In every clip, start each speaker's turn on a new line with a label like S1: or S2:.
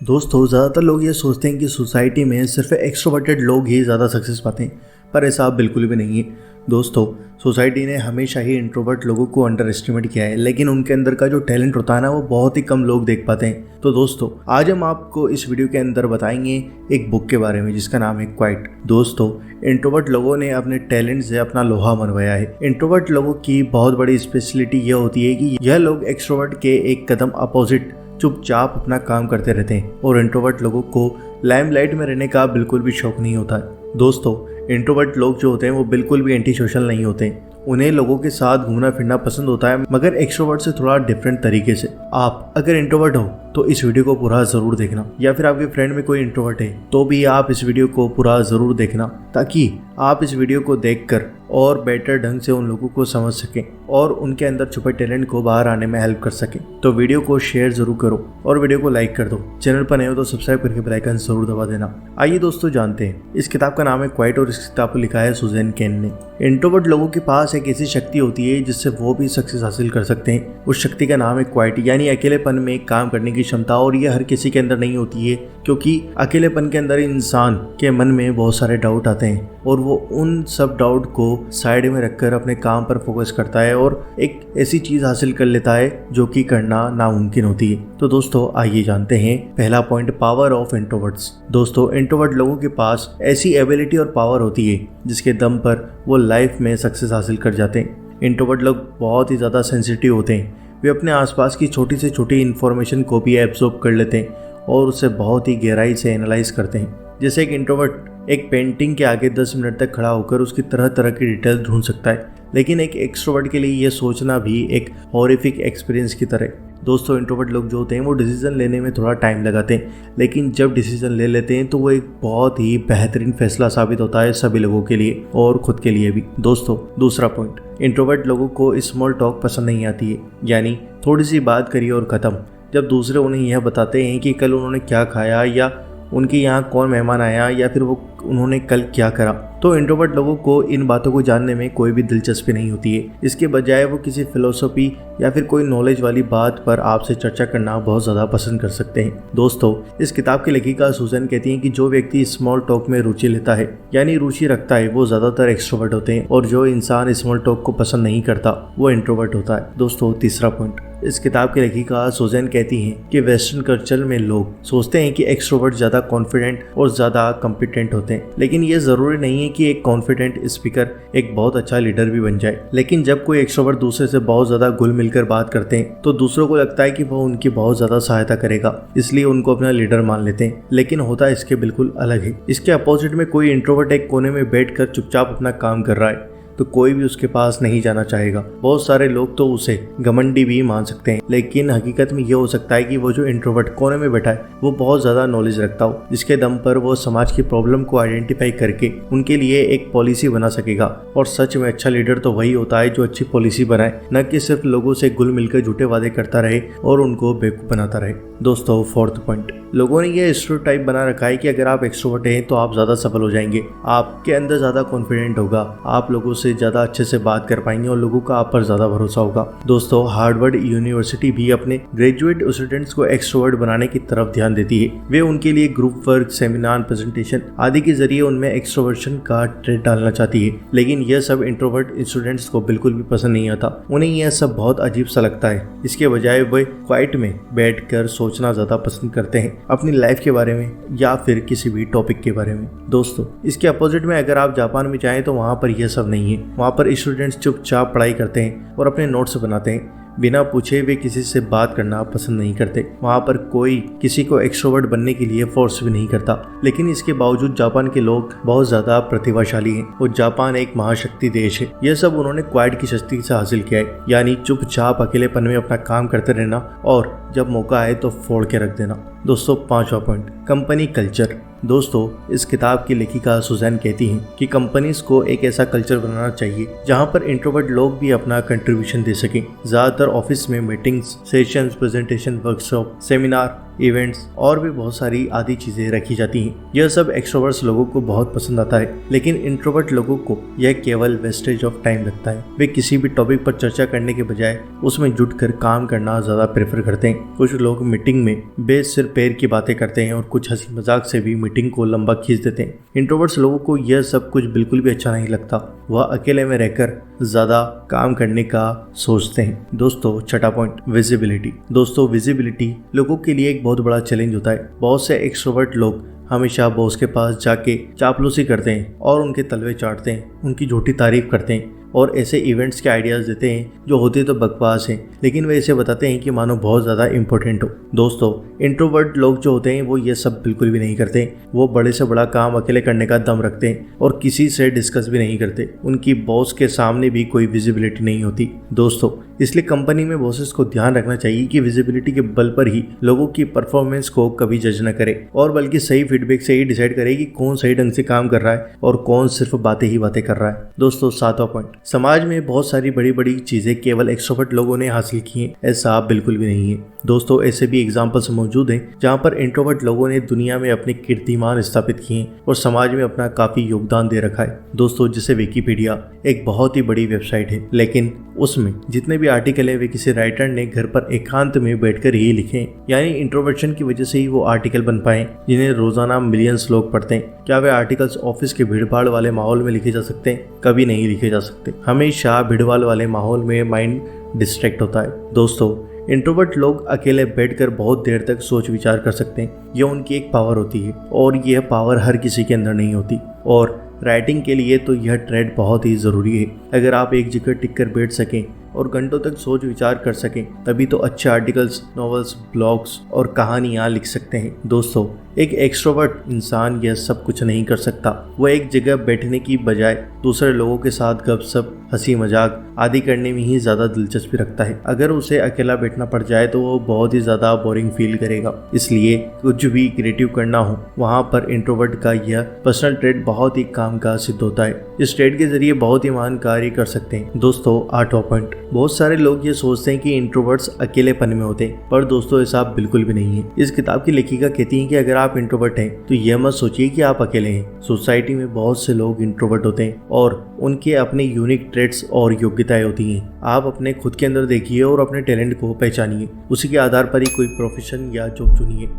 S1: दोस्तों, ज़्यादातर लोग ये सोचते हैं कि सोसाइटी में सिर्फ एक्सट्रोवर्टेड लोग ही ज़्यादा सक्सेस पाते हैं, पर ऐसा बिल्कुल भी नहीं है। दोस्तों, सोसाइटी ने हमेशा ही इंट्रोवर्ट लोगों को अंडर एस्टिमेट किया है, लेकिन उनके अंदर का जो टैलेंट होता है ना, वो बहुत ही कम लोग देख पाते हैं। तो दोस्तों, आज हम आपको इस वीडियो के अंदर बताएंगे एक बुक के बारे में जिसका नाम है क्वाइट। दोस्तों, इंट्रोवर्ट लोगों ने अपने टैलेंट से अपना लोहा मनवाया है। इंट्रोवर्ट लोगों की बहुत बड़ी स्पेशलिटी यह होती है कि यह लोग एक्सट्रोवर्ट के एक कदम अपोजिट चुपचाप अपना काम करते रहते हैं और इंट्रोवर्ट लोगों को लाइमलाइट में रहने का बिल्कुल भी शौक नहीं होता है। दोस्तों, इंट्रोवर्ट लोग जो होते हैं वो बिल्कुल भी एंटी सोशल नहीं होते हैं। उन्हें लोगों के साथ घूमना फिरना पसंद होता है, मगर एक्सट्रोवर्ट से थोड़ा डिफरेंट तरीके से। आप अगर इंट्रोवर्ट हो तो इस वीडियो को पूरा जरूर देखना, या फिर आपके फ्रेंड में कोई इंट्रोवर्ट है तो भी आप इस वीडियो को पूरा जरूर देखना, ताकि आप इस वीडियो को देखकर और बेटर ढंग से उन लोगों को समझ सकें और उनके अंदर छुपे टैलेंट को बाहर आने में हेल्प कर सकें। तो वीडियो को शेयर जरूर करो और वीडियो को लाइक कर दो। चैनल पर नए हो तो सब्सक्राइब करके बेल आइकन जरूर दबा देना। आइए दोस्तों, जानते हैं। इस किताब का नाम है क्वाइट और इस किताब को लिखा है सुजैन केन ने। इंट्रोवर्ट लोगों के पास एक ऐसी शक्ति होती है जिससे वो भी सक्सेस हासिल कर सकते हैं। उस शक्ति का नाम है क्वाइट, यानी अकेलेपन में काम करने की क्षमता। और ये हर किसी के अंदर नहीं होती है, क्योंकि अकेलेपन के अंदर इंसान के मन में बहुत सारे डाउट आते हैं और वो उन सब डाउट को साइड में रखकर अपने काम पर फोकस करता है और एक ऐसी चीज हासिल कर लेता है जो कि करना नामुमकिन होती है। तो दोस्तों, आइए जानते हैं पहला पॉइंट, पावर ऑफ इंट्रोवर्ट्स। दोस्तों, इंट्रोवर्ट लोगों के पास ऐसी एबिलिटी और पावर होती है जिसके दम पर वो लाइफ में सक्सेस हासिल कर जाते हैं। इंट्रोवर्ट लोग बहुत ही ज़्यादा सेंसिटिव होते हैं। वे अपने आसपास की छोटी से छोटी इन्फॉर्मेशन को भी एब्जॉर्ब कर लेते हैं और उसे बहुत ही गहराई से एनालाइज करते हैं। जैसे एक इंट्रोवर्ट एक पेंटिंग के आगे 10 मिनट तक खड़ा होकर उसकी तरह तरह की डिटेल ढूंढ सकता है, लेकिन एक एक्सट्रोवर्ट के लिए यह सोचना भी एक हॉरिफिक एक्सपीरियंस की तरह। दोस्तों, इंट्रोवर्ट लोग जो होते हैं वो डिसीजन लेने में थोड़ा टाइम लगाते हैं, लेकिन जब डिसीजन ले लेते हैं तो वो एक बहुत ही बेहतरीन फैसला साबित होता है सभी लोगों के लिए और खुद के लिए भी। दोस्तों, दूसरा पॉइंट, इंट्रोवर्ट लोगों को स्मॉल टॉक पसंद नहीं आती है, यानी थोड़ी सी बात करिए और ख़त्म। जब दूसरे उन्हें यह बताते हैं कि कल उन्होंने क्या खाया या उनके यहाँ कौन मेहमान आया या फिर वो उन्होंने कल क्या करा, तो इंट्रोवर्ट लोगों को इन बातों को जानने में कोई भी दिलचस्पी नहीं होती है। इसके बजाय वो किसी फिलोसफी या फिर कोई नॉलेज वाली बात पर आपसे चर्चा करना बहुत ज़्यादा पसंद कर सकते हैं। दोस्तों, इस किताब की लेखिका सुजैन कहती हैं कि जो व्यक्ति स्मॉल टॉक में रुचि लेता है, यानी रुचि रखता है, वो ज़्यादातर एक्सट्रोवर्ट होते हैं, और जो इंसान स्मॉल टॉक को पसंद नहीं करता वो इंट्रोवर्ट होता है। दोस्तों, तीसरा पॉइंट, इस किताब की लेखिका सुजैन कहती हैं कि वेस्टर्न कल्चर में लोग सोचते हैं कि एक्सट्रोवर्ट ज़्यादा कॉन्फिडेंट और ज़्यादा कॉम्पिटेंट होते हैं, लेकिन ये ज़रूरी नहीं है कि एक कॉन्फिडेंट स्पीकर एक बहुत अच्छा लीडर भी बन जाए। लेकिन जब कोई एक्सट्रोवर्ट दूसरे से बहुत ज़्यादा घुल मिलकर बात करते हैं तो दूसरों को लगता है कि वह उनकी बहुत ज़्यादा सहायता करेगा, इसलिए उनको अपना लीडर मान लेते हैं। लेकिन होता इसके बिल्कुल अलग है। इसके अपोजिट में कोई इंट्रोवर्ट एक कोने में बैठकर चुपचाप अपना काम कर रहा है तो कोई भी उसके पास नहीं जाना चाहेगा। बहुत सारे लोग तो उसे घमंडी भी मान सकते हैं, लेकिन हकीकत में यह हो सकता है कि वो जो इंट्रोवर्ट कोने में बैठा है वो बहुत ज्यादा नॉलेज रखता हो, जिसके दम पर वो समाज की प्रॉब्लम को आइडेंटिफाई करके उनके लिए एक पॉलिसी बना सकेगा। और सच में अच्छा लीडर तो वही होता है जो अच्छी पॉलिसी बनाए, न कि सिर्फ लोगों से घुल मिलकर झूठे वादे करता रहे और उनको बेवकूफ बनाता रहे। दोस्तों, फोर्थ पॉइंट, लोगों ने यह स्टीरियोटाइप बना रखा है कि अगर आप एक्सट्रोवर्ट हैं तो आप ज्यादा सफल हो जाएंगे, आपके अंदर ज्यादा कॉन्फिडेंट होगा, आप लोगों से ज्यादा अच्छे से बात कर पाएंगे और लोगों का आप पर ज्यादा भरोसा होगा। दोस्तों, हार्वर्ड यूनिवर्सिटी भी अपने ग्रेजुएट स्टूडेंट्स को एक्सट्रोवर्ट बनाने की तरफ ध्यान देती है। वे उनके लिए ग्रुप वर्क, सेमिनार, प्रेजेंटेशन आदि के जरिए उनमें एक्सट्रोवर्शन का ट्रेड डालना चाहती है, लेकिन यह सब इंट्रोवर्ट स्टूडेंट्स को बिल्कुल भी पसंद नहीं आता। उन्हें यह सब बहुत अजीब सा लगता है। इसके बजाय वे क्वाइट में बैठकर सोचना ज्यादा पसंद करते हैं, अपनी लाइफ के बारे में या फिर किसी भी टॉपिक के बारे में। दोस्तों, इसके अपोजिट में अगर आप जापान में जाएं तो वहाँ पर यह सब नहीं है। वहाँ पर स्टूडेंट्स चुपचाप पढ़ाई करते हैं और अपने नोट्स बनाते हैं। बिना पूछे वे किसी से बात करना पसंद नहीं करते। वहाँ पर कोई किसी को एक्सट्रोवर्ट बनने के लिए फोर्स भी नहीं करता। लेकिन इसके बावजूद जापान के लोग बहुत ज्यादा प्रतिभाशाली हैं और जापान एक महाशक्ति देश है। यह सब उन्होंने क्वाइट की शक्ति से हासिल किया है, यानी चुपचाप अकेलेपन में अपना काम करते रहना और जब मौका आए तो फोड़ के रख देना। दोस्तों, पांचवा पॉइंट, कंपनी कल्चर। दोस्तों, इस किताब की लेखिका सुजैन कहती हैं कि कंपनीज को एक ऐसा कल्चर बनाना चाहिए जहां पर इंट्रोवर्ट लोग भी अपना कंट्रीब्यूशन दे सकें। ज्यादातर ऑफिस में meetings, sessions, presentation, workshop, seminar events और भी बहुत सारी आदि चीजें रखी जाती हैं। यह सब एक्सट्रोवर्ट्स लोगों को बहुत पसंद आता है, लेकिन इंट्रोवर्ट लोगों को यह केवल वेस्टेज ऑफ टाइम लगता है। वे किसी भी टॉपिक पर चर्चा करने के बजाय उसमें जुटकर काम करना ज्यादा प्रेफर करते हैं। कुछ लोग मीटिंग में बेसिर पैर की बातें करते हैं और कुछ हंसी मजाक से भी मीटिंग को लंबा खींच देते हैं। इंट्रोवर्ट्स लोगों को यह सब कुछ बिल्कुल भी अच्छा नहीं लगता। वह अकेले में रहकर ज्यादा काम करने का सोचते हैं। दोस्तों, छठा पॉइंट, विजिबिलिटी। दोस्तों, विजिबिलिटी लोगों के लिए एक बहुत बड़ा चैलेंज होता है। बहुत से एक्सट्रोवर्ट लोग हमेशा बॉस के पास जाके चापलूसी करते हैं और उनके तलवे चाटते हैं, उनकी झूठी तारीफ करते हैं और ऐसे इवेंट्स के आइडियाज देते हैं जो होते तो बकवास हैं, लेकिन वे इसे बताते हैं कि मानो बहुत ज़्यादा इंपॉर्टेंट हो। दोस्तों, इंट्रोवर्ट लोग जो होते हैं वो ये सब बिल्कुल भी नहीं करते। वो बड़े से बड़ा काम अकेले करने का दम रखते हैं और किसी से डिस्कस भी नहीं करते। उनकी बॉस के सामने भी कोई विजिबिलिटी नहीं होती। दोस्तों, इसलिए कंपनी में बॉसेस को ध्यान रखना चाहिए कि विजिबिलिटी के बल पर ही लोगों की परफॉर्मेंस को कभी जज न करे और बल्कि सही फीडबैक से ही डिसाइड करे कि कौन सही ढंग से काम कर रहा है और कौन सिर्फ बातें ही बातें कर रहा है। दोस्तों, सातवां पॉइंट, समाज में बहुत सारी बड़ी बड़ी चीजें केवल एक्सट्रोवर्ट लोगों ने हासिल की हैं, ऐसा बिल्कुल भी नहीं है। दोस्तों, ऐसे भी एग्जाम्पल्स मौजूद हैं जहां पर इंट्रोवर्ट लोगों ने दुनिया में अपने कीर्तिमान स्थापित किए हैं और समाज में अपना काफी योगदान दे रखा है। दोस्तों, जैसे विकिपीडिया एक बहुत ही बड़ी वेबसाइट है, लेकिन उसमें जितने भी आर्टिकल है वे किसी राइटर ने घर पर एकांत में बैठकर ही लिखे हैं। यानी इंट्रोवर्जन की वजह से ही वो आर्टिकल बन पाए जिन्हें रोजाना मिलियंस लोग पढ़ते हैं। क्या वे आर्टिकल्स ऑफिस के भीड़भाड़ वाले माहौल में लिखे जा सकते हैं? कभी नहीं लिखे जा सकते। हमेशा भीड़भाड़ वाले माहौल में माइंड डिस्ट्रैक्ट होता है। दोस्तों, इंट्रोवर्ट लोग अकेले बैठकर बहुत देर तक सोच विचार कर सकते हैं। यह उनकी एक पावर होती है और यह पावर हर किसी के अंदर नहीं होती। और राइटिंग के लिए तो यह ट्रेड बहुत ही ज़रूरी है। अगर आप एक जगह टिक कर बैठ सकें और घंटों तक सोच विचार कर सकें, तभी तो अच्छे आर्टिकल्स, नॉवेल्स, ब्लॉग्स और कहानियाँ लिख सकते हैं। दोस्तों, एक एक्सट्रोवर्ट इंसान यह सब कुछ नहीं कर सकता। वह एक जगह बैठने की बजाय दूसरे लोगों के साथ गपशप, हंसी मजाक आदि करने में ही ज़्यादा दिलचस्पी रखता है। अगर उसे अकेला बैठना पड़ जाए तो वो बहुत ही ज़्यादा बोरिंग फील करेगा। इसलिए कुछ भी क्रिएटिव करना हो वहाँ पर इंट्रोवर्ट का यह पर्सनल ट्रेड बहुत ही काम का सिद्ध होता है। इस ट्रेड के जरिए बहुत ही महान कार्य कर सकते हैं। दोस्तों, आठवां पॉइंट, बहुत सारे लोग ये सोचते हैं कि इंट्रोवर्ट्स अकेलेपन में होते हैं, पर दोस्तों ऐसा बिल्कुल भी नहीं है। इस किताब की लेखिका कहती है कि अगर आप इंट्रोवर्ट हैं तो यह मत सोचिए कि आप अकेले हैं। सोसाइटी में बहुत से लोग इंट्रोवर्ट होते हैं और उनके अपने यूनिक ट्रेड्स और योग्यताएं होती हैं। आप अपने खुद के अंदर देखिए और अपने टैलेंट को पहचानिए। उसी के आधार पर ही कोई प्रोफेशन या जॉब चुनिए।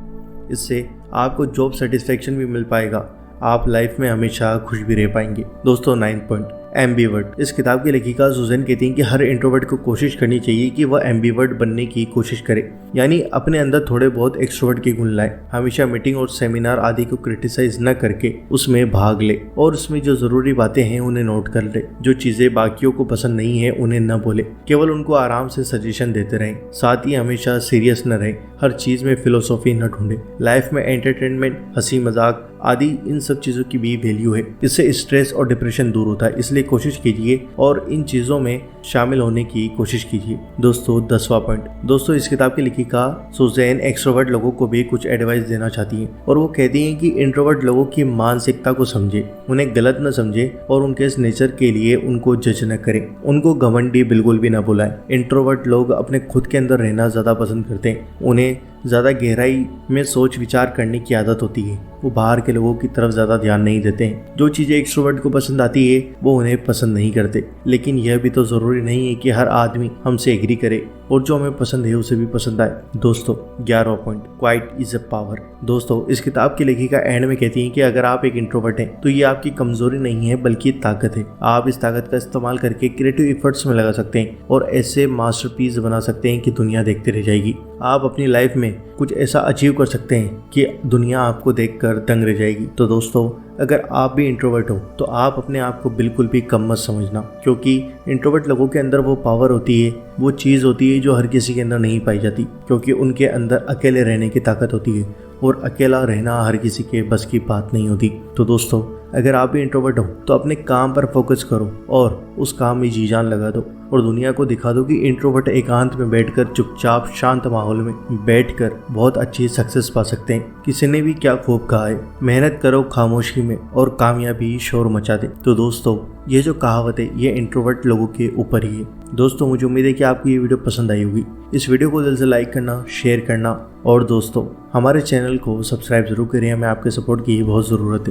S1: इससे आपको जॉब सेटिस्फेक्शन भी मिल पाएगा। आप लाइफ में हमेशा खुश भी रह पाएंगे। दोस्तों, 9 पॉइंट, एम्बीवर्ट। इस किताब की लेखिका सुजैन कहती हैं कि हर इंट्रोवर्ट को कोशिश करनी चाहिए कि वह एम्बीवर्ट बनने की कोशिश करे, यानी अपने अंदर थोड़े बहुत एक्सट्रोवर्ट के गुण लाए। हमेशा मीटिंग और सेमिनार आदि को क्रिटिसाइज न करके उसमें भाग ले और उसमें जो जरूरी बातें हैं उन्हें नोट कर ले। जो चीजें बाकियों को पसंद नहीं है उन्हें न बोले, केवल उनको आराम से सजेशन देते रहें। साथ ही हमेशा सीरियस न रहें, हर चीज में फिलोसॉफी न ढूंढे। लाइफ में एंटरटेनमेंट, हंसी मजाक आदि इन सब चीजों की भी वैल्यू है। इससे स्ट्रेस और डिप्रेशन दूर होता है। इसलिए कोशिश कीजिए और इन चीजों में शामिल होने की कोशिश कीजिए। दोस्तों, 10वां पॉइंट, दोस्तों इस किताब की लेखिका सुजैन एक्सट्रोवर्ट लोगों को भी कुछ एडवाइस देना चाहती हैं और वो कहती हैं कि इंट्रोवर्ट लोगों की मानसिकता को समझे, उन्हें गलत न समझे और उनके इस नेचर के लिए उनको जज न करें। उनको घमंडी बिल्कुल भी न बुलाएं। इंट्रोवर्ट लोग अपने खुद के अंदर रहना ज्यादा पसंद करते हैं। उन्हें ज़्यादा गहराई में सोच विचार करने की आदत होती है। वो बाहर के लोगों की तरफ ज़्यादा ध्यान नहीं देते हैं। जो चीज़ें एक्सट्रोवर्ट को पसंद आती है वो उन्हें पसंद नहीं करते। लेकिन यह भी तो ज़रूरी नहीं है कि हर आदमी हमसे एग्री करे और जो हमें पसंद है उसे भी पसंद आए। दोस्तों, 11वां point, quiet is a power. दोस्तों, इस किताब की लेखिका एंड में कहती है कि अगर आप एक इंट्रोवर्ट हैं तो ये आपकी कमजोरी नहीं है बल्कि ताकत है। आप इस ताकत का इस्तेमाल करके क्रिएटिव एफर्ट्स में लगा सकते हैं और ऐसे मास्टरपीस बना सकते हैं कि दुनिया देखते रह जाएगी। आप अपनी लाइफ में कुछ ऐसा अचीव कर सकते हैं कि दुनिया आपको देखकर दंग रह जाएगी। तो दोस्तों, अगर आप भी इंट्रोवर्ट हो तो आप अपने आप को बिल्कुल भी कम मत समझना, क्योंकि इंट्रोवर्ट लोगों के अंदर वो पावर होती है, वो चीज़ होती है जो हर किसी के अंदर नहीं पाई जाती, क्योंकि उनके अंदर अकेले रहने की ताकत होती है और अकेला रहना हर किसी के बस की बात नहीं होती। तो दोस्तों, अगर आप भी इंट्रोवर्ट हो तो अपने काम पर फोकस करो और उस काम में जी जान लगा दो और दुनिया को दिखा दो कि इंट्रोवर्ट एकांत में बैठकर चुपचाप शांत माहौल में बैठकर बहुत अच्छी सक्सेस पा सकते हैं। किसी ने भी क्या खूब कहा है, मेहनत करो खामोशी में और कामयाबी शोर मचा दे। तो दोस्तों ये जो कहावत है ये इंट्रोवर्ट लोगों के ऊपर ही है। दोस्तों मुझे उम्मीद है कि आपको ये वीडियो पसंद आई होगी। इस वीडियो को दिल से लाइक करना, शेयर करना और दोस्तों हमारे चैनल को सब्सक्राइब जरूर करें। हमें आपके सपोर्ट की बहुत ज़रूरत है।